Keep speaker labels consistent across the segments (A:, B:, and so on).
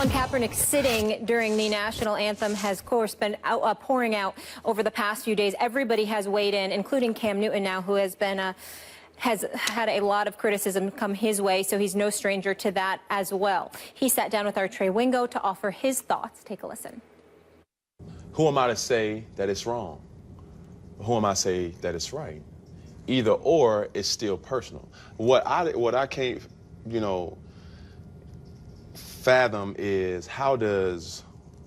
A: Well, Kaepernick sitting during the national anthem has, of course, been pouring out over the past few days. Everybody has weighed in, including Cam Newton now, who has been has had a lot of criticism come his way, so he's no stranger to that as well. He sat down with our Trey Wingo to offer his thoughts. Take a listen.
B: Who am I to say that it's wrong? Who am I to say that it's right? Either or is still personal. What I can't, fathom is how does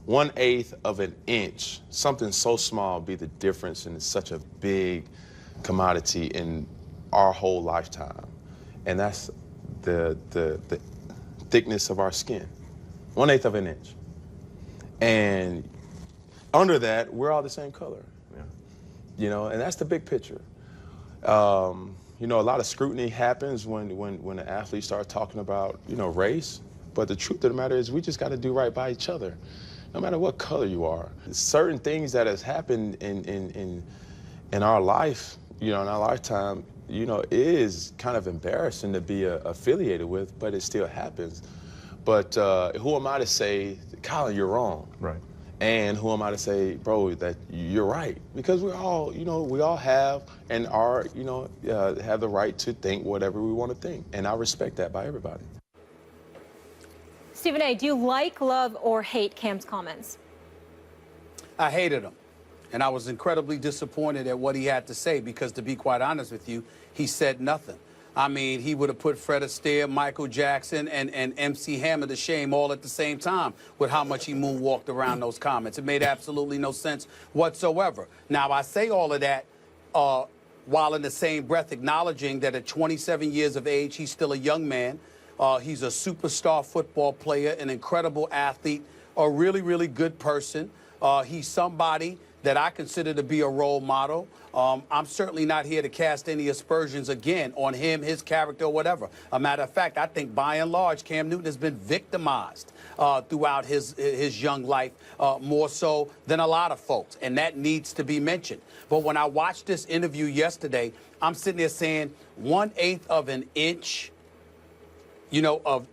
B: 1/8 of an inch, something so small, be the difference in such a big commodity in our whole lifetime? And that's the thickness of our skin, 1/8 of an inch. And under that, we're all the same color, and that's the big picture. A lot of scrutiny happens when an athlete starts talking about, race. But the truth of the matter is we just got to do right by each other, no matter what color you are. Certain things that has happened in our life, in our lifetime, it is kind of embarrassing to be affiliated with, but it still happens. But who am I to say, Colin, you're wrong?
C: Right.
B: And who am I to say, bro, that you're right? Because we all have and are, have the right to think whatever we want to think. And I respect that by everybody.
A: Stephen A., do you like, love, or hate Cam's comments?
D: I hated him. And I was incredibly disappointed at what he had to say because, to be quite honest with you, he said nothing. I mean, he would have put Fred Astaire, Michael Jackson, and MC Hammer to shame all at the same time with how much he moonwalked around those comments. It made absolutely no sense whatsoever. Now, I say all of that while in the same breath acknowledging that at 27 years of age, he's still a young man. He's a superstar football player, an incredible athlete, a really, really good person. He's somebody that I consider to be a role model. I'm certainly not here to cast any aspersions again on him, his character, or whatever. A matter of fact, I think by and large, Cam Newton has been victimized throughout his young life, more so than a lot of folks, and that needs to be mentioned. But when I watched this interview yesterday, I'm sitting there saying 1/8 of an inch,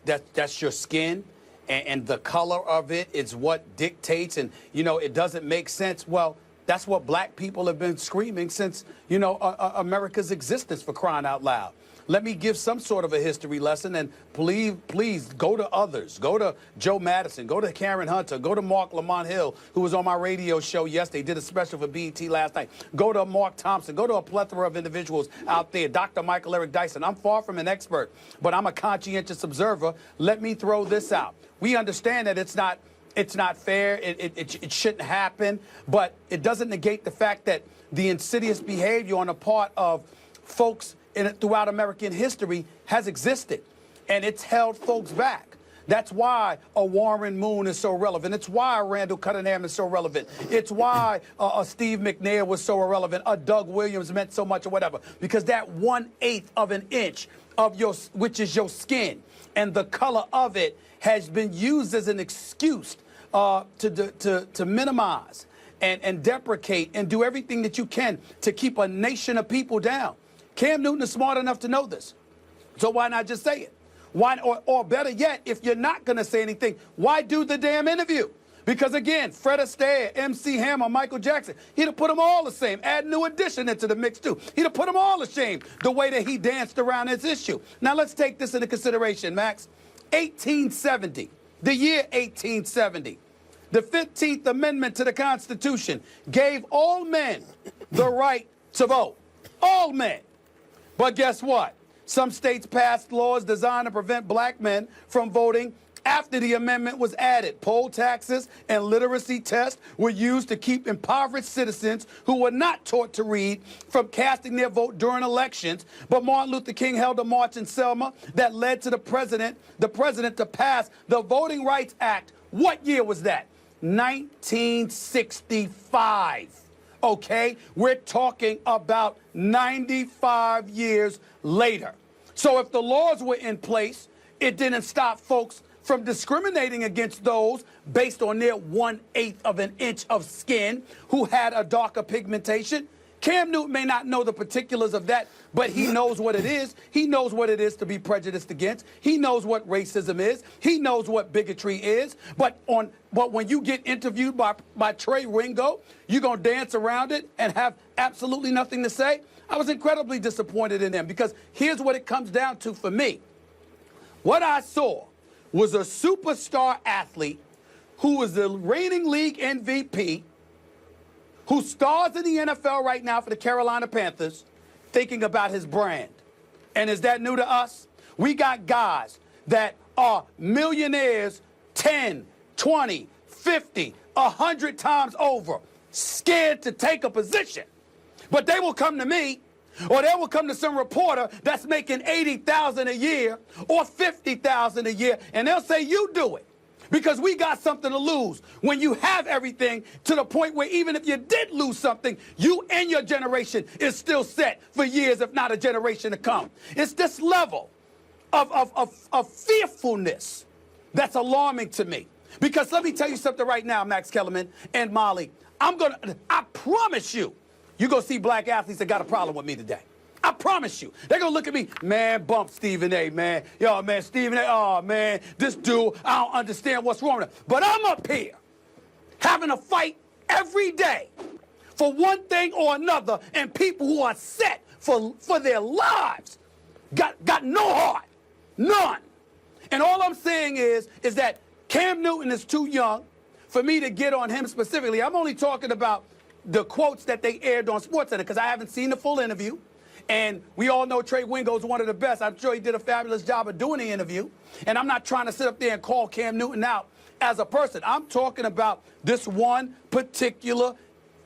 D: that's your skin, and the color of it is what dictates, and, it doesn't make sense. Well, that's what black people have been screaming since, America's existence, for crying out loud. Let me give some sort of a history lesson, and please go to others. Go to Joe Madison. Go to Karen Hunter. Go to Mark Lamont Hill, who was on my radio show yesterday. Did a special for BET last night. Go to Mark Thompson. Go to a plethora of individuals out there. Dr. Michael Eric Dyson. I'm far from an expert, but I'm a conscientious observer. Let me throw this out. We understand that it's not fair. It shouldn't happen, but it doesn't negate the fact that the insidious behavior on the part of folks throughout American history has existed, and it's held folks back. That's why a Warren Moon is so relevant. It's why Randall Cunningham is so relevant. It's why a Steve McNair was so irrelevant. A Doug Williams meant so much, or whatever, because that 1/8 of an inch of which is your skin, and the color of it has been used as an excuse to minimize and deprecate and do everything that you can to keep a nation of people down. Cam Newton is smart enough to know this. So why not just say it? Why, or better yet, if you're not going to say anything, why do the damn interview? Because, again, Fred Astaire, MC Hammer, Michael Jackson, he'd have put them all the same. Add New Edition into the mix, too. He'd have put them all to shame, the way that he danced around this issue. Now, let's take this into consideration, Max. 1870, the year 1870. The 15th Amendment to the Constitution gave all men the right to vote. All men. But guess what? Some states passed laws designed to prevent black men from voting after the amendment was added. Poll taxes and literacy tests were used to keep impoverished citizens who were not taught to read from casting their vote during elections. But Martin Luther King held a march in Selma that led to the president to pass the Voting Rights Act. What year was that? 1965. Okay? We're talking about 95 years later. So if the laws were in place, it didn't stop folks from discriminating against those based on their 1/8 of an inch of skin who had a darker pigmentation. Cam Newton may not know the particulars of that, but he knows what it is. He knows what it is to be prejudiced against. He knows what racism is. He knows what bigotry is. But when you get interviewed by Trey Wingo, you're going to dance around it and have absolutely nothing to say? I was incredibly disappointed in him because here's what it comes down to for me. What I saw was a superstar athlete who was the reigning league MVP, who stars in the NFL right now for the Carolina Panthers, thinking about his brand. And is that new to us? We got guys that are millionaires 10, 20, 50, 100 times over, scared to take a position. But they will come to me, or they will come to some reporter that's making $80,000 a year or $50,000 a year, and they'll say, you do it. Because we got something to lose when you have everything to the point where even if you did lose something, you and your generation is still set for years, if not a generation to come. It's this level of fearfulness that's alarming to me. Because let me tell you something right now, Max Kellerman and Molly. I promise you, you're going to see black athletes that got a problem with me today. I promise you. They're going to look at me, man, bump Stephen A, man. Yo, man, Stephen A, oh, man, this dude, I don't understand what's wrong with him. But I'm up here having a fight every day for one thing or another, and people who are set for their lives got no heart, none. And all I'm saying is that Cam Newton is too young for me to get on him specifically. I'm only talking about the quotes that they aired on SportsCenter because I haven't seen the full interview. And we all know Trey Wingo is one of the best. I'm sure he did a fabulous job of doing the interview. And I'm not trying to sit up there and call Cam Newton out as a person. I'm talking about this one particular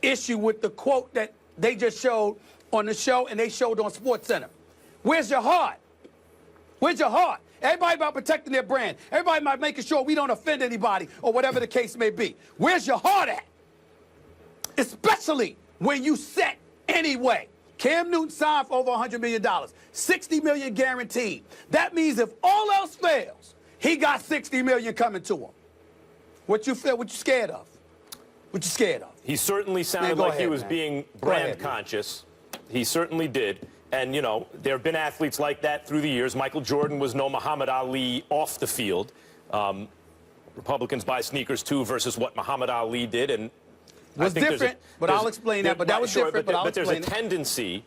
D: issue with the quote that they just showed on the show and they showed on SportsCenter. Where's your heart? Where's your heart? Everybody about protecting their brand. Everybody about making sure we don't offend anybody or whatever the case may be. Where's your heart at? Especially when you set anyway. Cam Newton signed for over $100 million, $60 million guaranteed. That means if all else fails, he got $60 million coming to him. What you feel? What you scared of? What you scared of?
C: He certainly sounded like he was being brand conscious. He certainly did. And, you know, there have been athletes like that through the years. Michael Jordan was no Muhammad Ali off the field. Republicans buy sneakers, too, versus what Muhammad Ali did. And
D: was different, but I'll explain that. But that was different, but
C: there's a tendency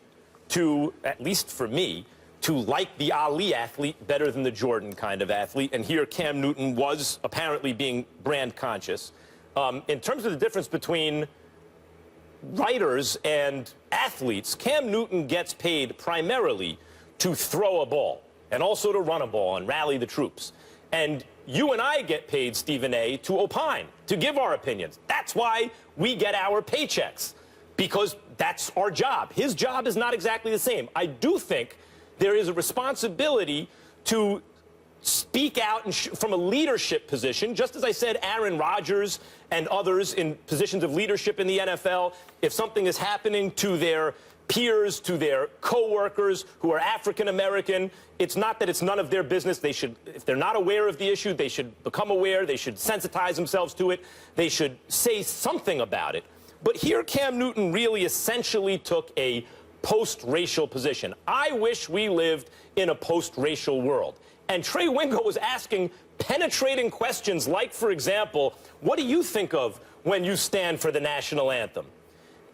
C: to, at least for me, to like the Ali athlete better than the Jordan kind of athlete. And here Cam Newton was apparently being brand conscious. In terms of the difference between writers and athletes, Cam Newton gets paid primarily to throw a ball and also to run a ball and rally the troops. And you and I get paid, Stephen A., to opine, to give our opinions. That's why we get our paychecks, because that's our job. His job is not exactly the same. I do think there is a responsibility to speak out from a leadership position. Just as I said, Aaron Rodgers and others in positions of leadership in the NFL, if something is happening to their peers, to their co-workers who are African-American, it's not that it's none of their business. They should, if they're not aware of the issue, they should become aware. They should sensitize themselves to it. They should say something about it. But here Cam Newton really essentially took a post-racial position. I wish we lived in a post-racial world. And Trey Wingo was asking penetrating questions like, for example, what do you think of when you stand for the national anthem?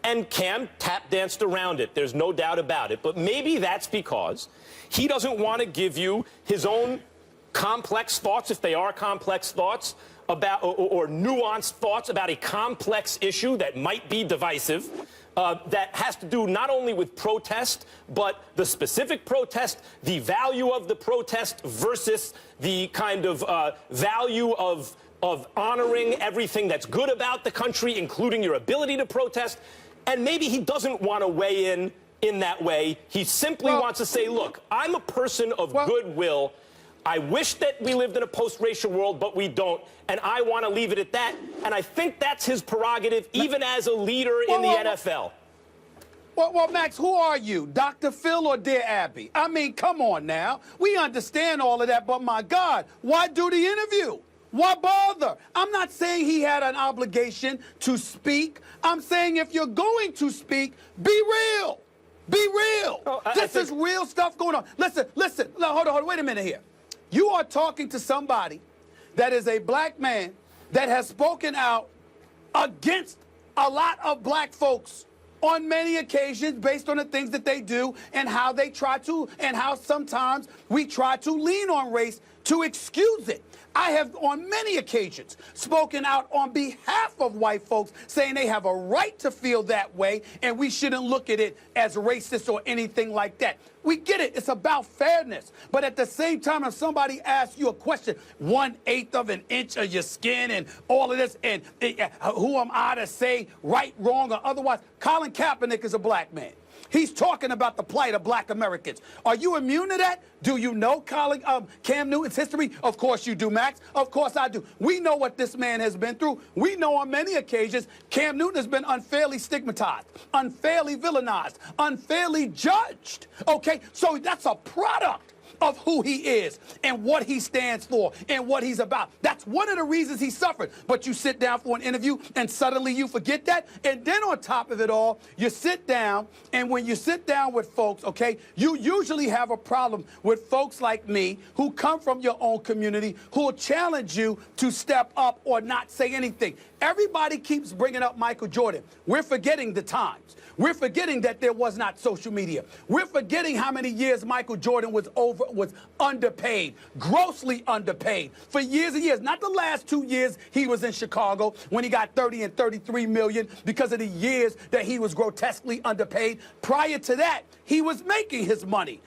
C: And Cam tap danced around it. There's no doubt about it. But maybe that's because he doesn't want to give you his own complex thoughts, if they are complex thoughts, about or nuanced thoughts about a complex issue that might be divisive, that has to do not only with protest, but the specific protest, the value of the protest versus the kind of value of honoring everything that's good about the country, including your ability to protest. And maybe he doesn't want to weigh in that way. He simply wants to say, look, I'm a person of goodwill. I wish that we lived in a post-racial world, but we don't. And I want to leave it at that. And I think that's his prerogative, even as a leader in the NFL.
D: Well, Max, who are you, Dr. Phil or Dear Abby? I mean, come on now. We understand all of that, but my God, why do the interview? Why bother? I'm not saying he had an obligation to speak. I'm saying if you're going to speak, be real. Be real.
C: Oh,
D: This is real stuff going on. Listen. No, hold on. Wait a minute here. You are talking to somebody that is a black man that has spoken out against a lot of black folks on many occasions based on the things that they do and how they try to, and how sometimes we try to lean on race to excuse it. I have on many occasions spoken out on behalf of white folks saying they have a right to feel that way and we shouldn't look at it as racist or anything like that. We get it. It's about fairness. But at the same time, if somebody asks you a question, 1/8 of an inch of your skin and all of this, and who am I to say right, wrong, or otherwise? Colin Kaepernick is a black man. He's talking about the plight of black Americans. Are you immune to that? Do you know Cam Newton's history? Of course you do, Max. Of course I do. We know what this man has been through. We know on many occasions Cam Newton has been unfairly stigmatized, unfairly villainized, unfairly judged. Okay, so that's a product of who he is and what he stands for and what he's about. That's one of the reasons he suffered. But you sit down for an interview and suddenly you forget that. And then on top of it all, you sit down, and when you sit down with folks, okay, you usually have a problem with folks like me who come from your own community who will challenge you to step up or not say anything. Everybody keeps bringing up Michael Jordan. We're forgetting the times. We're forgetting that there was not social media. We're forgetting how many years Michael Jordan was underpaid, grossly underpaid for years and years. Not the last 2 years he was in Chicago when he got 30 and 33 million because of the years that he was grotesquely underpaid. Prior to that, he was making his money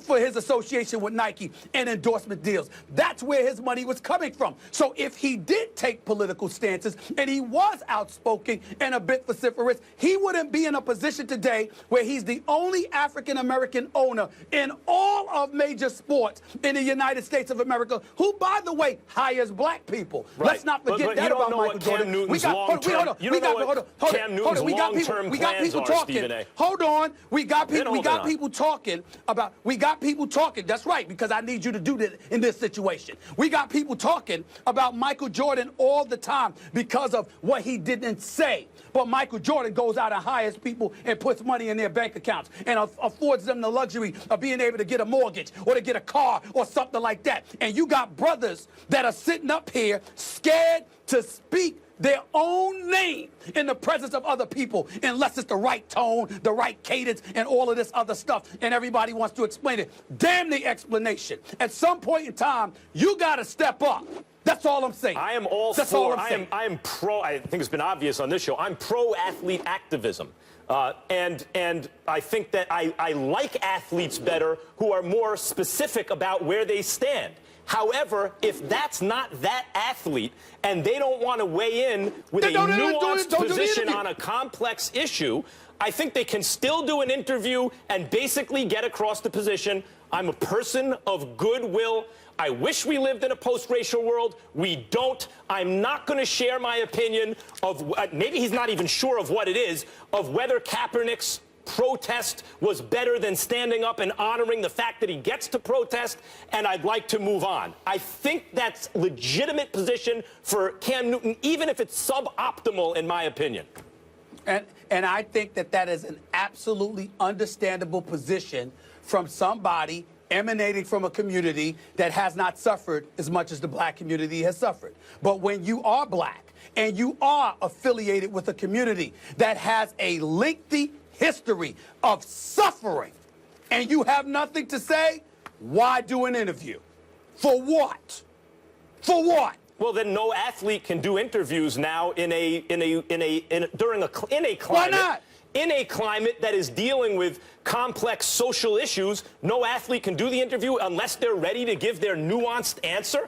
D: for his association with Nike and endorsement deals. That's where his money was coming from. So if he did take political stances and he was outspoken and a bit vociferous, he wouldn't be in a position today where he's the only African-American owner in all of major sports in the United States of America, who, by the way, hires black people.
C: Right.
D: Let's not forget that about Michael Jordan. We got people talking. That's right, because I need you to do that in this situation. We got people talking about Michael Jordan all the time because of what he didn't say. But Michael Jordan goes out and hires people and puts money in their bank accounts and affords them the luxury of being able to get a mortgage or to get a car or something like that. And you got brothers that are sitting up here scared to speak their own name in the presence of other people unless it's the right tone, the right cadence, and all of this other stuff, and everybody wants to explain it. Damn the explanation. At some point in time, you got to step up. That's all I'm saying.
C: I am all
D: That's
C: for,
D: all I'm saying.
C: I am pro, I think it's been obvious on this show, I'm pro-athlete activism. And I think that I like athletes better who are more specific about where they stand. However, if that's not that athlete and they don't want to weigh in with a nuanced position on a complex issue, I think they can still do an interview and basically get across the position. I'm a person of goodwill. I wish we lived in a post-racial world. We don't. I'm not going to share my opinion of, maybe he's not even sure of what it is, of whether Kaepernick's protest was better than standing up and honoring the fact that he gets to protest, and I'd like to move on. I think that's legitimate position for Cam Newton, even if it's suboptimal in my opinion.
D: And I think that that is an absolutely understandable position from somebody emanating from a community that has not suffered as much as the black community has suffered. But when you are black and you are affiliated with a community that has a lengthy history of suffering and you have nothing to say, why do an interview? For what? For what?
C: Well, then no athlete can do interviews now in a climate.
D: Why not?
C: In a climate that is dealing with complex social issues, no athlete can do the interview unless they're ready to give their nuanced answer?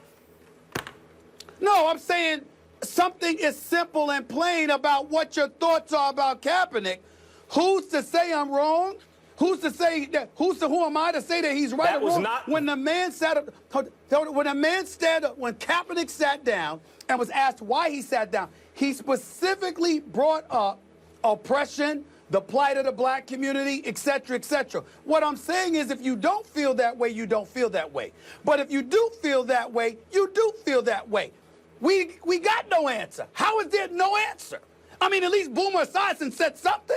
D: No, I'm saying something is simple and plain about what your thoughts are about Kaepernick. Who's to say I'm wrong? Who's to say that? Who am I to say that he's right or wrong? When the man sat up, when Kaepernick sat down and was asked why he sat down, he specifically brought up oppression, the plight of the black community, et cetera, et cetera. What I'm saying is if you don't feel that way, you don't feel that way. But if you do feel that way, you do feel that way. We got no answer. How is there no answer? I mean, at least Boomer Esiason said something.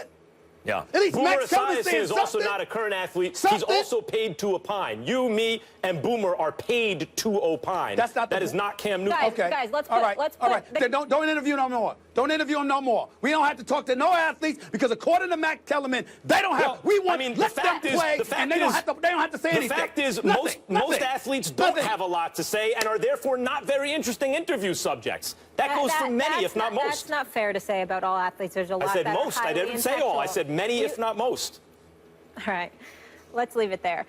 C: Yeah.
D: At least
C: Boomer
D: Max Kellerman
C: Esiason
D: saying
C: is also
D: something.
C: not a current athlete.
D: Something.
C: He's also paid to opine. You, me, and Boomer are paid to opine.
D: That's not
C: that is not Cam Newton.
A: Guys,
D: Okay.
A: guys, let's
D: all
A: put-
D: right.
A: let's
D: all
A: put
D: right.
A: the-
D: Then don't interview no more. Don't interview him no more. We don't have to talk to no athletes because according to Max Kellerman, they don't have.
C: Well,
D: we want
C: I mean,
D: let
C: the
D: them
C: fact is-
D: play,
C: the fact
D: and they don't
C: is-
D: have to. They don't have to say
C: The
D: anything.
C: fact is,
D: Nothing.
C: most athletes don't
D: Nothing.
C: have a lot to say and are therefore not very interesting interview subjects. That goes for many, if not most.
A: That's not fair to say about all athletes. There's a lot
C: I said
A: that are
C: most. I
A: highly
C: didn't say all. I
A: intellectual.
C: said many, if not most.
A: All right. Let's leave it there.